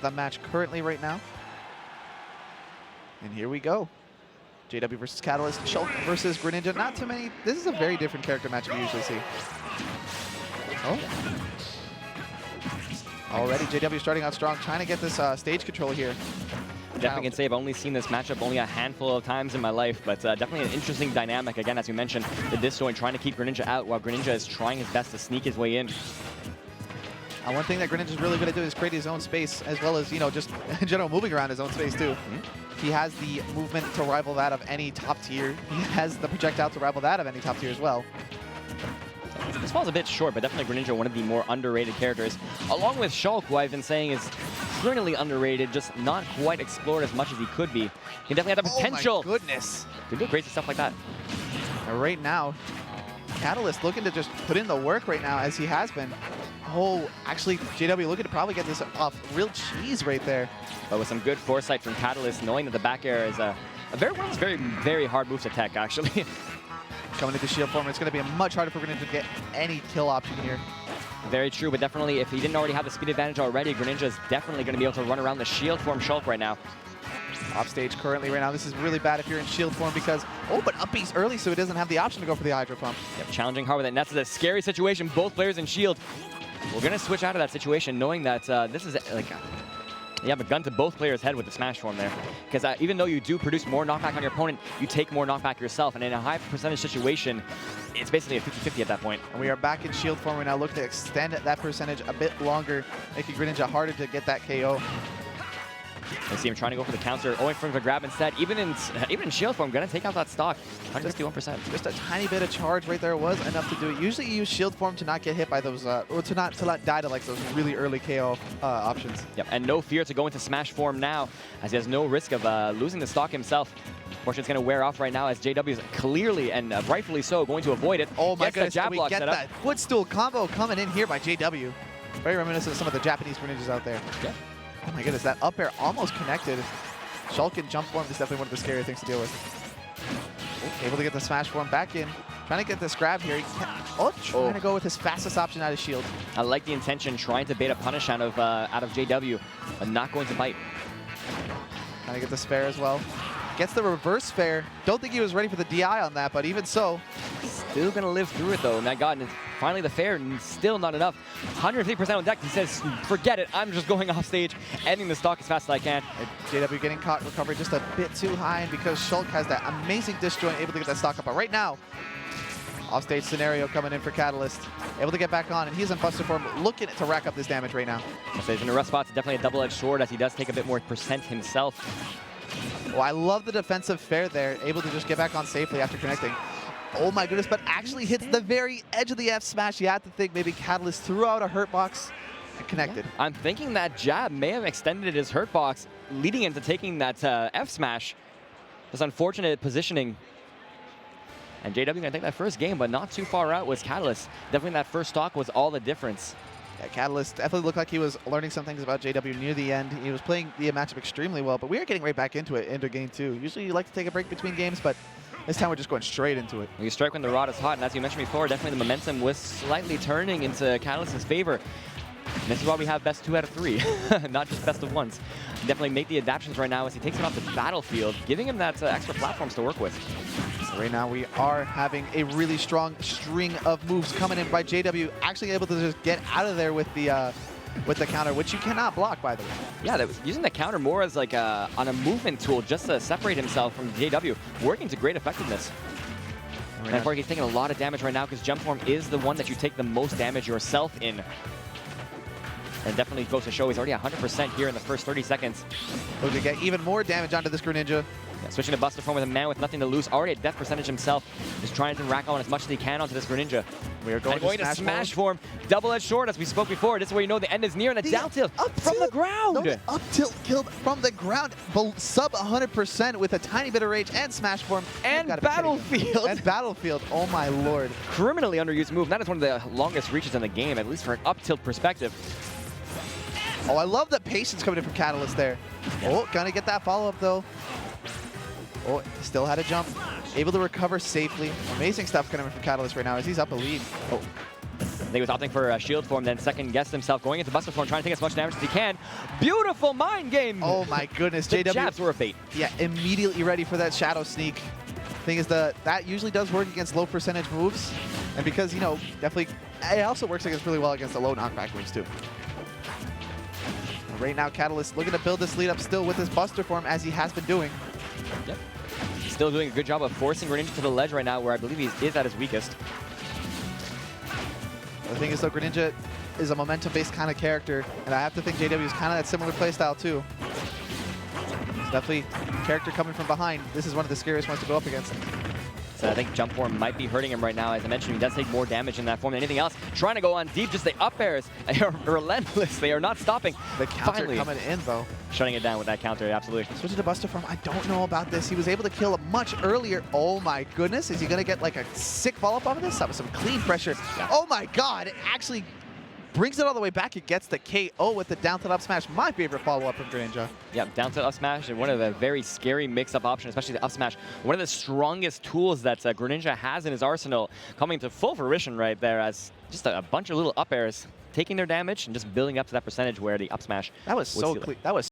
the match currently right now. And here we go. JW versus Catalyst, Shulk versus Greninja. Not too many. This is a very different character match we usually see. Oh. Already JW starting out strong, trying to get this stage control here. Definitely can say I've only seen this matchup only a handful of times in my life, but definitely an interesting dynamic. Again, as you mentioned, the Disjoint trying to keep Greninja out while Greninja is trying his best to sneak his way in. One thing that Greninja's really good at doing is create his own space, as well as, you know, just in general moving around his own space too. He has the movement to rival that of any top tier. He has the projectile to rival that of any top tier as well. This falls a bit short, but definitely Greninja, one of the more underrated characters, along with Shulk, who I've been saying is criminally underrated, just not quite explored as much as he could be. He definitely had the potential. Oh my goodness. To do crazy stuff like that. Right now, Catalyst looking to just put in the work right now, as he has been. Oh, actually, JW looking to probably get this off real cheese right there. But with some good foresight from Catalyst, knowing that the back air is one of those very hard moves to tech, actually. Coming into shield form, it's going to be much harder for Greninja to get any kill option here. Very true, but definitely if he didn't already have the speed advantage already, Greninja is definitely going to be able to run around the shield form Shulk right now. Off stage currently right now. This is really bad if you're in shield form because, oh, but up B's early, so he doesn't have the option to go for the Hydro Pump. Yep, challenging hard with it, and that's a scary situation. Both players in shield. We're going to switch out of that situation knowing that this is like... You have a gun to both players' head with the smash form there. Because even though you do produce more knockback on your opponent, you take more knockback yourself. And in a high percentage situation, it's basically a 50-50 at that point. And we are back in shield form. We're now looking to extend that percentage a bit longer, making Greninja harder to get that KO. I see him trying to go for the counter, going for the grab instead. Even in shield form, gonna take out that stock. 161%. Just a tiny bit of charge right there was enough to do it. Usually you use shield form to not get hit by those, or to not die to like those really early KO options. Yep, and no fear to go into smash form now, as he has no risk of losing the stock himself. Unfortunately, it's going to wear off right now as JW is clearly and rightfully so going to avoid it. Oh my goodness, jab we block get set up. that footstool combo coming in here by JW. Very reminiscent of some of the Japanese Greninjas out there. Yeah. Oh my goodness, that up air almost connected. Shulk in jump form is definitely one of the scarier things to deal with. Oh, able to get the smash form back in. Trying to get this grab here. Trying to go with his fastest option out of shield. I like the intention, trying to bait a punish out of JW, but not going to bite. Trying to get the spare as well. Gets the reverse spare. Don't think he was ready for the DI on that, but even so. Still going to live through it, though. My God, and finally the fair, and still not enough. 150% on deck. He says, forget it. I'm just going off stage, ending the stock as fast as I can. JW getting caught recovery just a bit too high, and because Shulk has that amazing disjoint, able to get that stock up. But right now, off-stage scenario coming in for Catalyst. Able to get back on, and he's in Buster form, looking to rack up this damage right now. He's in a rough spot. It's definitely a double-edged sword, as he does take a bit more percent himself. Oh, I love the defensive fair there, able to just get back on safely after connecting. Oh my goodness, but actually hits the very edge of the F smash. You have to think maybe Catalyst threw out a hurt box and connected. Yeah. I'm thinking that jab may have extended his hurt box, leading into taking that F smash. This unfortunate positioning. And JW gonna take that first game, but not too far out was Catalyst. Definitely that first stock was all the difference. Yeah, Catalyst definitely looked like he was learning some things about JW near the end. He was playing the matchup extremely well, but we are getting right back into it, into game two. Usually you like to take a break between games, but this time we're just going straight into it. You strike when the rod is hot, and as you mentioned before, definitely the momentum was slightly turning into Catalyst's favor. And this is why we have best 2 out of 3, not just best of ones. Definitely make the adaptations right now as he takes it off the battlefield, giving him that extra platforms to work with. So right now we are having a really strong string of moves coming in by JW, actually able to just get out of there with the counter, which you cannot block, by the way. Yeah, that was using the counter more as like on a movement tool just to separate himself from JW, working to great effectiveness. And of course, he's taking a lot of damage right now because jump form is the one that you take the most damage yourself in. And definitely goes to show he's already 100% here in the first 30 seconds. Looking to get even more damage onto this Greninja. Yeah, switching to Buster form with a man with nothing to lose, already at death percentage himself, just trying to rack on as much as he can onto this Greninja. We are going to smash form. Double-edged sword, as we spoke before. This is where you know the end is near, and a down tilt from the ground. No, up tilt killed from the ground, sub 100% with a tiny bit of rage, and smash form. And battlefield. And battlefield, oh my lord. Criminally underused move. That is one of the longest reaches in the game, at least for an up tilt perspective. Oh, I love the patience coming in from Catalyst there. Oh, gonna get that follow-up though. Oh, still had a jump. Able to recover safely. Amazing stuff coming in from Catalyst right now as he's up a lead. Oh. think he was opting for a shield form, then second guessed himself, going into Buster form, trying to take as much damage as he can. Beautiful mind game! Oh my goodness, The JW. jabs were a fate. Yeah, immediately ready for that shadow sneak. Thing is, that usually does work against low percentage moves. And because, you know, definitely, it also works against really well against the low knockback moves too. Right now, Catalyst looking to build this lead up still with his Buster form as he has been doing. Yep. Still doing a good job of forcing Greninja to the ledge right now, where I believe he is at his weakest. The thing is, though, Greninja is a momentum-based kind of character, and I have to think JW is kind of that similar playstyle too. It's definitely a character coming from behind. This is one of the scariest ones to go up against. So I think jump form might be hurting him right now. As I mentioned, he does take more damage in that form than anything else. Trying to go on deep, just the up airs are relentless. They are not stopping. The counter Finally coming in, though. shutting it down with that counter, absolutely. Switching to Buster form, I don't know about this. He was able to kill much earlier. Oh my goodness, is he going to get like a sick follow-up off of this? That was some clean pressure. Yeah. Oh my god, it actually brings it all the way back. It gets the KO with the down to up smash. My favorite follow-up from Greninja. Yep, down to up smash, and one of the very scary mix-up options, especially the up smash. One of the strongest tools that Greninja has in his arsenal, coming to full fruition right there as just a bunch of little up airs, taking their damage and just building up to that percentage where the up smash That was so clean. That was